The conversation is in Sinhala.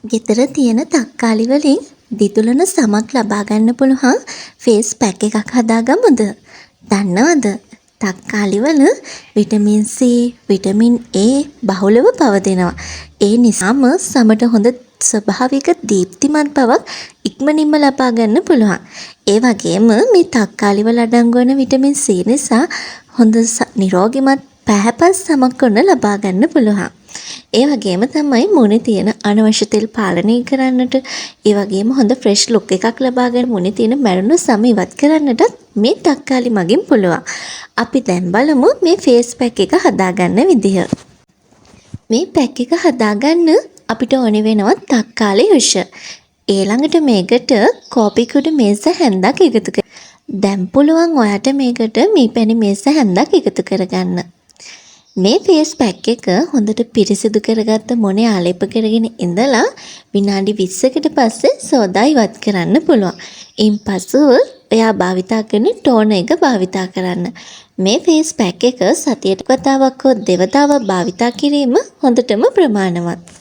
ගෙදර තියෙන තක්කාලි වලින් දිදුලන සමක් ලබා ගන්න පුළුවන් ෆේස් පැක් එකක් හදාගමුද? දන්නවද? තක්කාලි වල විටමින් C, විටමින් A බහුලව පවතිනවා. ඒ නිසාම සමට හොඳ ස්වභාවික දීප්තිමත් බවක් ඉක්මනින්ම ලබා ගන්න පුළුවන්. ඒ වගේම මේ තක්කාලි වල අඩංගු වන විටමින් C නිසා හොඳ නිරෝගිමත් පැහැපත් සමක් ලබා ගන්න පුළුවන්. ඒ වගේම තමයි මුණේ තියෙන අනවශ්‍ය තෙල් පාලනය කරන්නට, ඒ වගේම හොඳ ෆ්‍රෙෂ් ලුක් එකක් ලබා ගන්න මුණේ තියෙන මැරුණු සම ඉවත් කරන්නටත් මේ තක්කාලි මගින් පුළුවන්. අපි දැන් බලමු මේ ෆේස් පැක් එක හදාගන්න විදිහ. මේ පැක් එක හදාගන්න අපිට ඕනේ වෙනවා තක්කාලි යුෂ. ඊළඟට මේකට කෝපි කුඩු මේස හැන්දක් එකතු කරගන්න. දැන් පුළුවන් ඔයාට මේකට මීපැණි මේස හැන්දක් එකතු කරගන්න. මේ ෆේස් පැක් එක හොඳට පිරිසිදු කරගත්ත මොනේ ආලේප කරගෙන ඉඳලා විනාඩි 20කට පස්සේ සෝදා ඉවත් කරන්න පුළුවන්. ඉන්පසුව එයා භාවිතා කරන ටෝනර් එක භාවිතා කරන්න. මේ ෆේස් පැක් එක සතියට වතාවක් හෝ දෙවතාවක් භාවිතා කිරීම හොඳටම ප්‍රමාණවත්.